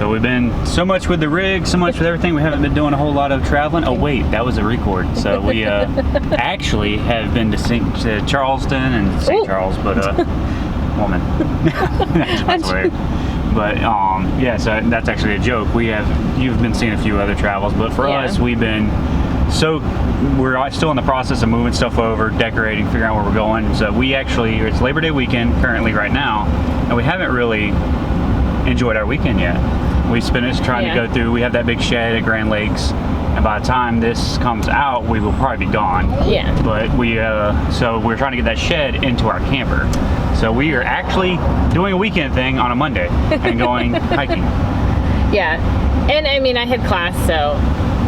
So we've been so much with the rig, so much with everything. We haven't been doing a whole lot of traveling. Oh wait, that was a record. So we actually have been to Charleston and St. Charles, but woman. That's weird. But yeah, so that's actually a joke. You've been seeing a few other travels, but for us, we're still in the process of moving stuff over, decorating, figuring out where we're going. So it's Labor Day weekend currently right now, and we haven't really enjoyed our weekend yet. We finished trying to go through. We have that big shed at Grand Lakes, and by the time this comes out, we will probably be gone. Yeah. But so we're trying to get that shed into our camper. So we are actually doing a weekend thing on a Monday and going hiking. Yeah, and I mean I had class, so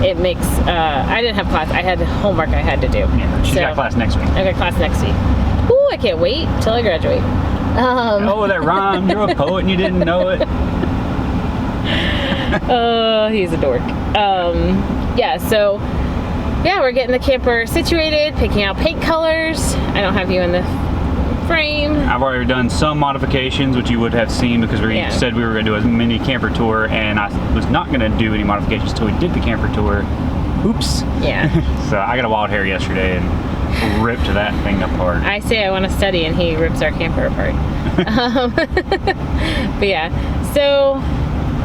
it makes. I didn't have class. I had homework I had to do. Yeah, she's got class next week. I got class next week. Ooh, I can't wait till I graduate. Oh, that rhymed. You're a poet and you didn't know it. Oh, he's a dork. Yeah, so we're getting the camper situated, picking out paint colors. I don't have you in the frame. I've already done some modifications, which you would have seen because we said we were going to do a mini camper tour, and I was not going to do any modifications until we did the camper tour. Oops. Yeah. So I got a wild hair yesterday and ripped that thing apart. I say I want to study, and he rips our camper apart. But yeah, so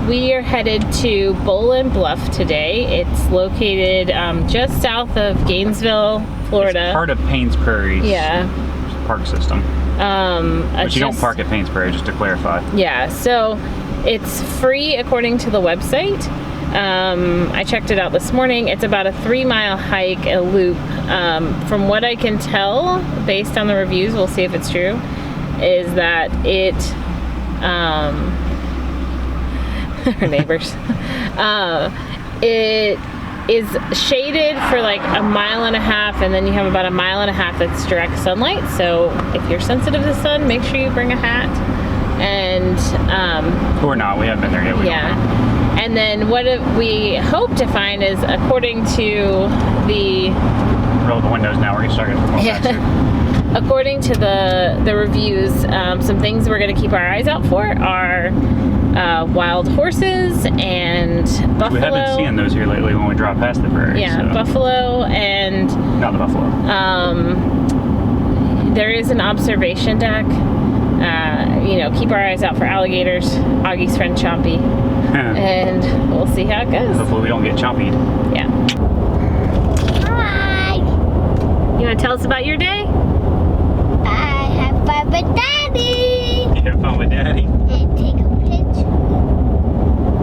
we are headed to Bolen Bluff today. It's located just south of Gainesville, Florida. It's part of Payne's Prairie's park system. But you don't park at Payne's Prairie, just to clarify. Yeah, so it's free according to the website. I checked it out this morning. It's about a 3-mile hike, a loop. From what I can tell, based on the reviews, we'll see if it's true, is that it, her neighbors, it is shaded for like a 1.5 miles, and then you have about 1.5 miles that's direct sunlight. So if you're sensitive to sun, make sure you bring a hat. And or not, we haven't been there yet. And then what we hope to find is, according to the roll the windows now, we're gonna start according to the reviews, some things we're going to keep our eyes out for are wild horses and buffalo. We haven't seen those here lately when we drive past the prairie. Yeah, so. Buffalo and... Not the buffalo. There is an observation deck. Keep our eyes out for alligators, Augie's friend Chompy. And we'll see how it goes. Hopefully we don't get chompied. Yeah. Hi! You want to tell us about your day? I have fun with Daddy. You have fun with Daddy? And take a picture.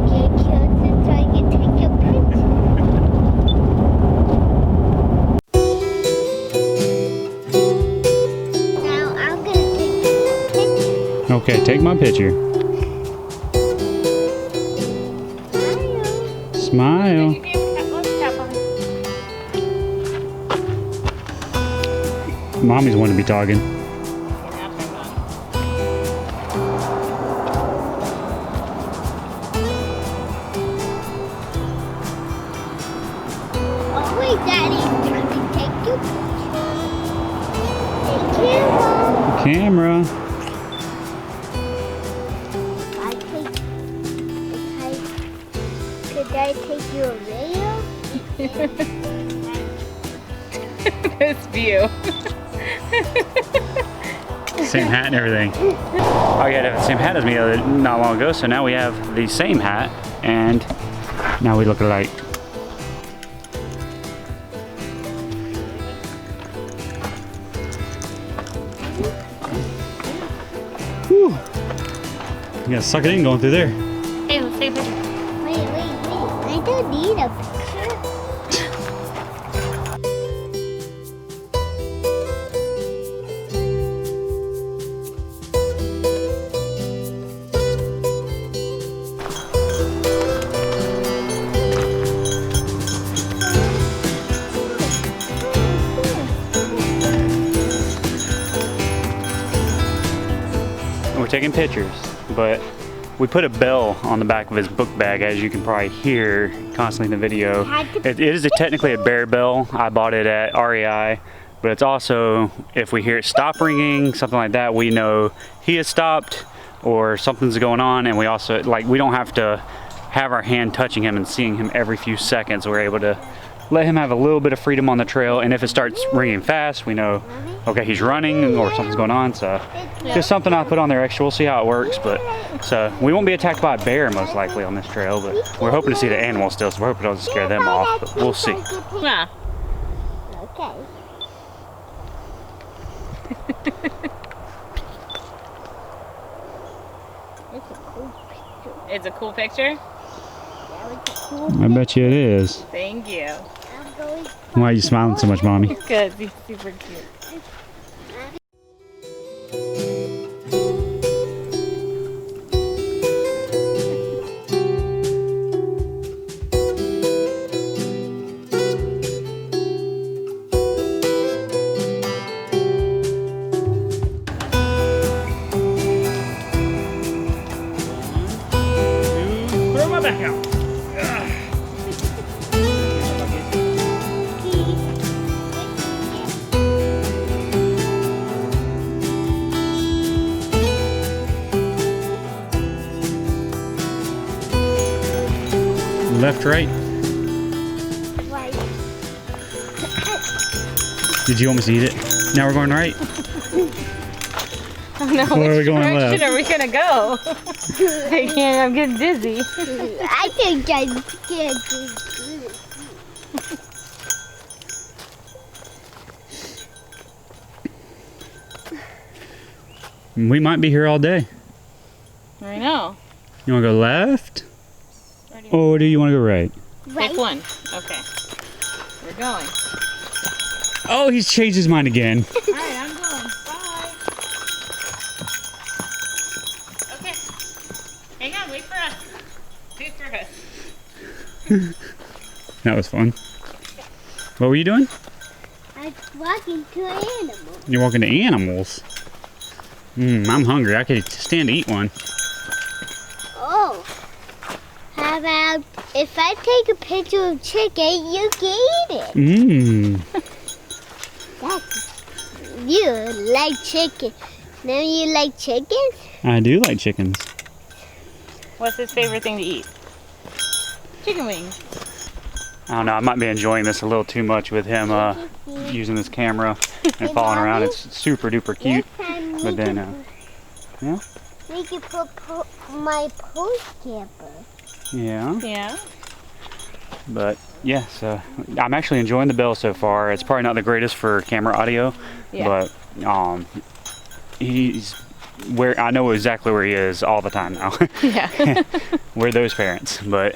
Get closer so I can take a picture. Now I'm going to take a picture. Okay, take my picture. Smile. Mommy's wanting to be talking. Oh wait, Daddy, let me take your camera. Could I take your video? This view. Same hat and everything. Oh, you had to have the same hat as me not long ago, so now we have the same hat, and now we look alike. Whew. You gotta suck it in going through there. Hey, let's take a picture. Wait. I don't need a picture. We're taking pictures, but we put a bell on the back of his book bag, as you can probably hear constantly in the video. It is technically a bear bell. I bought it at REI, but it's also, if we hear it stop ringing, something like that, we know he has stopped or something's going on, and we also, we don't have to have our hand touching him and seeing him every few seconds. We're able to let him have a little bit of freedom on the trail, and if it starts ringing fast, we know, okay, he's running or something's going on. So just something I put on there extra. We'll see how it works, but so we won't be attacked by a bear most likely on this trail, but we're hoping to see the animals still, so we're hoping it doesn't scare them off, but we'll see. Yeah. Okay. It's a cool picture. That was a cool I bet you it is. Thank you. I'm going Why are you smiling so much, Mommy? Good. He's super cute. Throw my back out. Left, right. right. Did you want me to eat it? Now we're going right. Oh no, Where are we which going direction left? are we gonna go? I can't, I'm getting dizzy. I think I can't do it. We might be here all day. I know. You want to go left? Where do you Or do you want to go right? Right. Pick one. Okay. We're going. Oh, he's changed his mind again. Alright, I'm going. Bye. Okay. Hang on, wait for us. Wait for us. That was fun. What were you doing? I'm walking to an animal. You're walking to animals. I'm hungry. I could stand to eat one. Oh. How about if I take a picture of chicken, you can eat it? That's, you like chicken. Now you like chicken? I do like chickens. What's his favorite thing to eat? Chicken wings. I don't know. I might be enjoying this a little too much with him using this camera and following around. It's super duper cute. But then, yeah. We can put my post camper. Yeah. Yeah. But yeah, so I'm actually enjoying the bell so far. It's probably not the greatest for camera audio, Yeah. but he's where I know exactly where he is all the time now. Yeah. We're those parents, but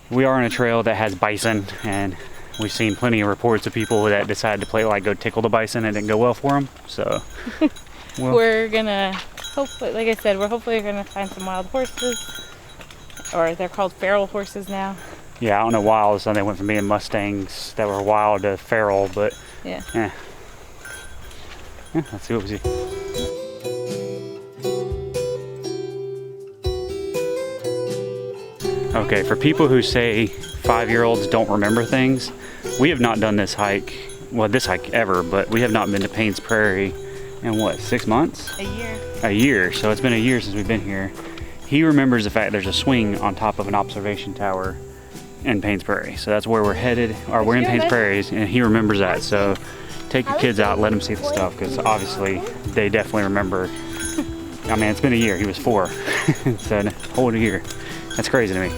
we are on a trail that has bison, and we've seen plenty of reports of people that decided to go tickle the bison and it didn't go well for them. So We're gonna hopefully, like I said, we're hopefully gonna find some wild horses, or they're called feral horses now. yeah, I don't know why all of a sudden they went from being Mustangs that were wild to feral, but Yeah. yeah, let's see what we see. Okay, for people who say 5-year-olds don't remember things, we have not done this hike, well, this hike ever, but we have not been to Payne's Prairie in what, 6 months? A year. A year, so it's been a year since we've been here. He remembers the fact there's a swing on top of an observation tower in Payne's Prairie, so that's where we're headed, or we're in Payne's Prairies, and he remembers that. So take your kids out, let them see the stuff, because obviously they definitely remember. I mean, it's been a year. He was 4. It's a whole year. That's crazy to me.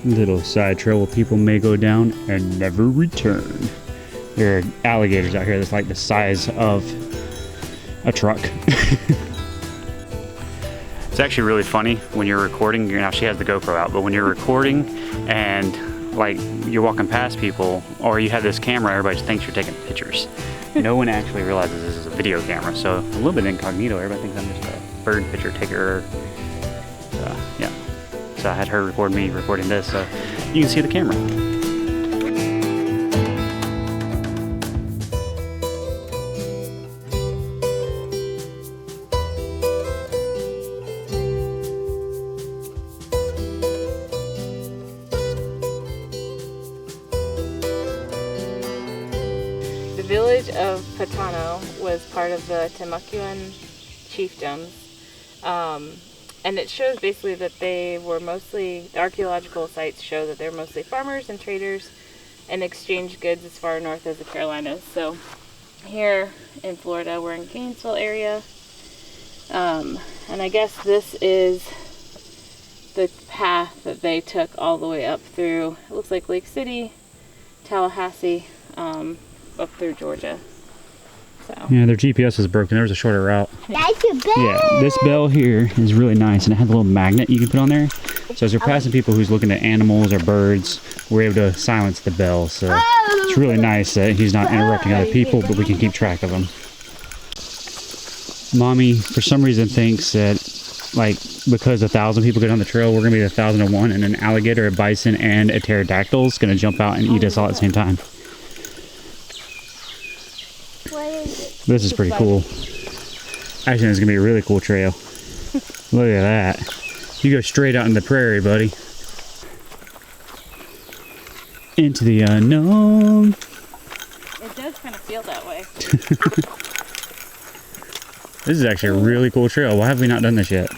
Little side trail where people may go down and never return. There are alligators out here that's like the size of a truck. It's actually really funny when you're recording. Now she has the GoPro out, but when you're recording and like you're walking past people, or you have this camera, everybody just thinks you're taking pictures. No one actually realizes this is a video camera, so a little bit incognito. Everybody thinks I'm just a bird picture taker. Yeah. So I had her record me recording this, so you can see the camera. The village of Patano was part of the Timucuan chiefdoms. And it shows basically that they were mostly, the archaeological sites show that they're mostly farmers and traders and exchanged goods as far north as the Carolinas. So here in Florida, we're in Gainesville area. And I guess this is the path that they took all the way up through, it looks like Lake City, Tallahassee, up through Georgia. So. Yeah, their GPS is broken. There was a shorter route. That's your bell. Yeah, this bell here is really nice, and it has a little magnet you can put on there. So as we're passing people who's looking at animals or birds, we're able to silence the bell. So it's really nice that he's not interrupting other people, but we can keep track of them. Mommy, for some reason, thinks that, like, because 1,000 people get on the trail, we're gonna be the 1,001, and an alligator, a bison, and a pterodactyl is gonna jump out and eat us all at the same time. This is pretty cool. I think it's gonna be a really cool trail. Look at that. You go straight out in the prairie, buddy. Into the unknown. It does kind of feel that way. This is actually a really cool trail. Why have we not done this yet?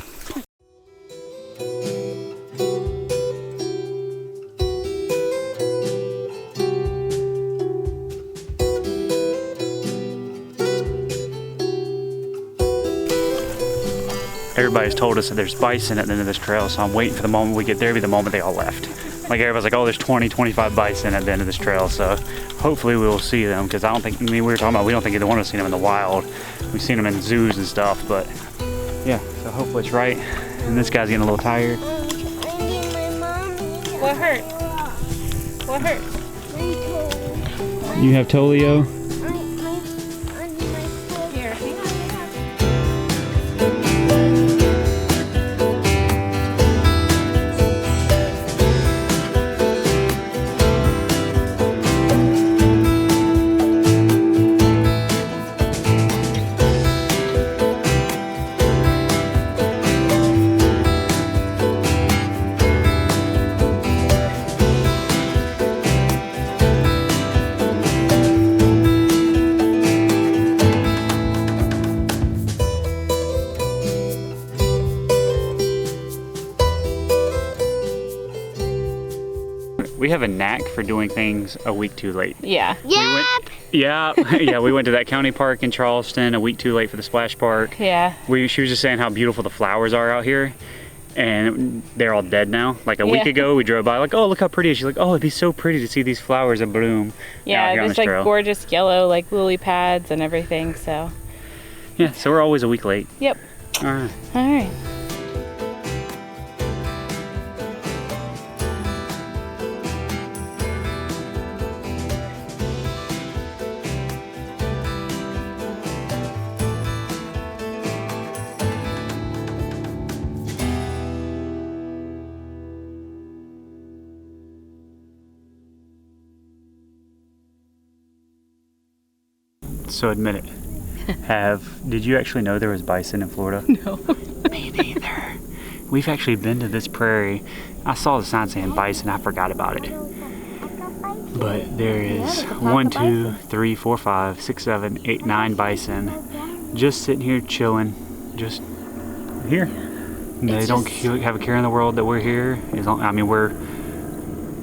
Everybody's told us that there's bison at the end of this trail, so I'm waiting for the moment we get there, be the moment they all left. Like everybody's like, oh, there's 20, 25 bison at the end of this trail, so hopefully we will see them, because I don't think, I mean, we were talking about, we don't think either one of us seen them in the wild. We've seen them in zoos and stuff, but yeah, so hopefully it's right. And this guy's getting a little tired. What hurt? What hurt? You have Tolio? Here, hang on. We have a knack for doing things a week too late. Yeah. Yeah. We went to that county park in Charleston a week too late for the splash park. Yeah. She was just saying how beautiful the flowers are out here, and they're all dead now. Like a week ago, we drove by like, oh, look how pretty. She's like, oh, it'd be so pretty to see these flowers in bloom. Yeah, there's like gorgeous yellow like lily pads and everything. So. Yeah, so we're always a week late. Yep. All right. All right. So admit it. Did you actually know there was bison in Florida? No. Me neither. We've actually been to this prairie. I saw the sign saying bison, I forgot about it. But there is 1, 2, 3, 4, 5, 6, 7, 8, 9 bison just sitting here chilling, just here. They don't have a care in the world that we're here. I mean, we're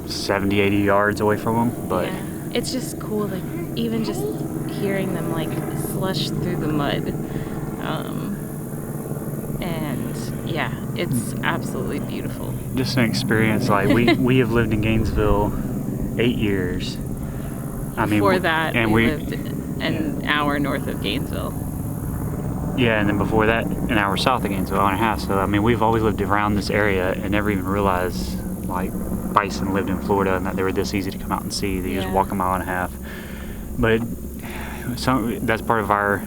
70, 80 yards away from them, but yeah. It's just cool, like even just hearing them like slush through the mud, and yeah, it's absolutely beautiful. Just an experience. Like we have lived in Gainesville 8 years. I mean, before that, and we lived an hour north of Gainesville. Yeah, and then before that, an hour south of Gainesville, hour and a half. So I mean, we've always lived around this area and never even realized like bison lived in Florida and that they were this easy to come out and see. That you just walk a mile and a half. But that's part of our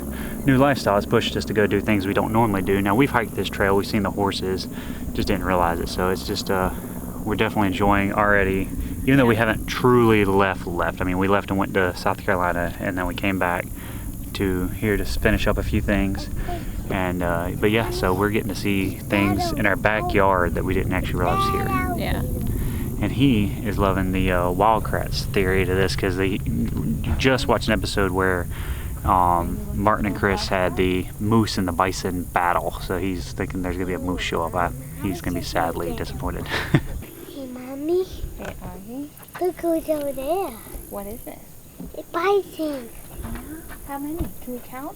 new lifestyle. It's pushed us to go do things we don't normally do. Now we've hiked this trail, we've seen the horses, just didn't realize it. So it's just we're definitely enjoying already, even though we haven't truly left. I mean, we left and went to South Carolina, and then we came back to here to finish up a few things. And but yeah, so we're getting to see things in our backyard that we didn't actually realize was here. Yeah. And he is loving the wildcrats theory to this, because they just watched an episode where Martin and Chris had the moose and the bison battle, so he's thinking there's gonna be a moose show up. He's gonna be sadly disappointed. Hey, Mommy. Hey, Augie. Look who's over there. What is it? A bison. How many? Can you count?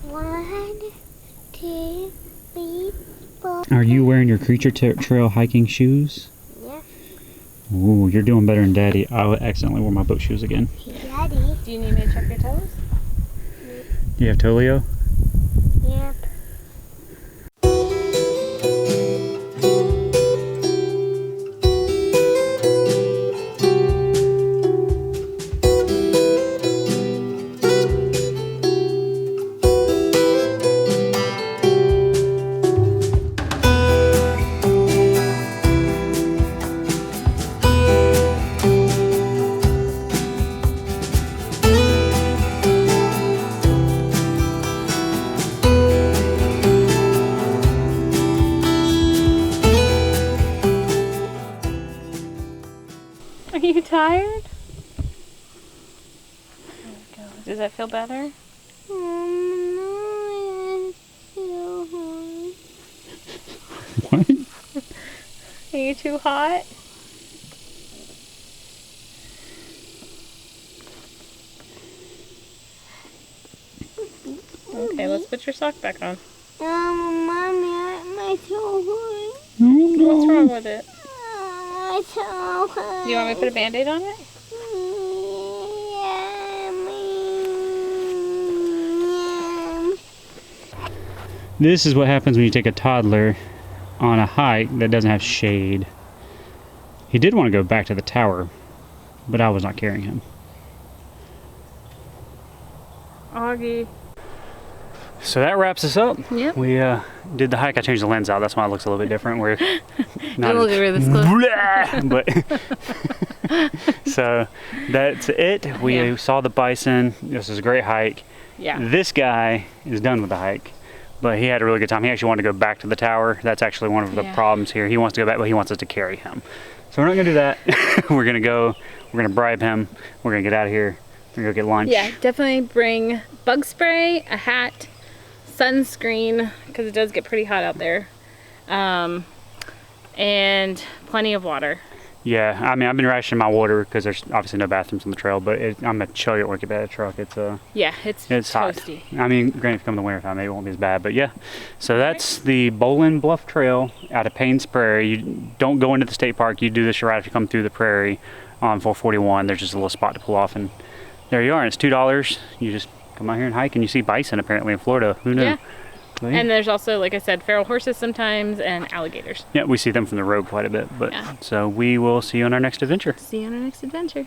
1, 2, 3, 4. Are you wearing your creature trail hiking shoes? Yeah. Ooh, you're doing better than Daddy. I accidentally wore my boat shoes again. Daddy. Do you need me to check your toes? Do you have Tolio? Yep. Are you tired? There we go. Does that feel better? What? Are you too hot? Okay, let's put your sock back on. Mommy, my toe hurt. What's wrong with it? My toe hurt. Do you want me to put a Band-Aid on it? This is what happens when you take a toddler on a hike that doesn't have shade. He did want to go back to the tower, but I was not carrying him. Augie. So that wraps us up. Yep. We did the hike. I changed the lens out. That's why it looks a little bit different. We're not Don't look at this close. but so that's it. We saw the bison. This was a great hike. Yeah. This guy is done with the hike, but he had a really good time. He actually wanted to go back to the tower. That's actually one of the problems here. He wants to go back, but he wants us to carry him. So we're not gonna do that. We're gonna bribe him. We're gonna get out of here. We're gonna go get lunch. Yeah, definitely bring bug spray, a hat, sunscreen, because it does get pretty hot out there, and plenty of water. Yeah, I mean, I've been rationing my water because there's obviously no bathrooms on the trail, but I'm gonna chug it work at that truck. It's It's hot. toasty. I mean, granted, if you come in the winter time, maybe it won't be as bad, but yeah. So that's the Bolen Bluff Trail out of Paynes Prairie. You don't go into the state park. You do this right if you come through the prairie on 441. There's just a little spot to pull off, and there you are. And it's $2. You just come out here and hike, and you see bison apparently in Florida. Who knew? Yeah. But, yeah. And there's also, like I said, feral horses sometimes and alligators. Yeah, we see them from the road quite a bit. But so we will see you on our next adventure. See you on our next adventure.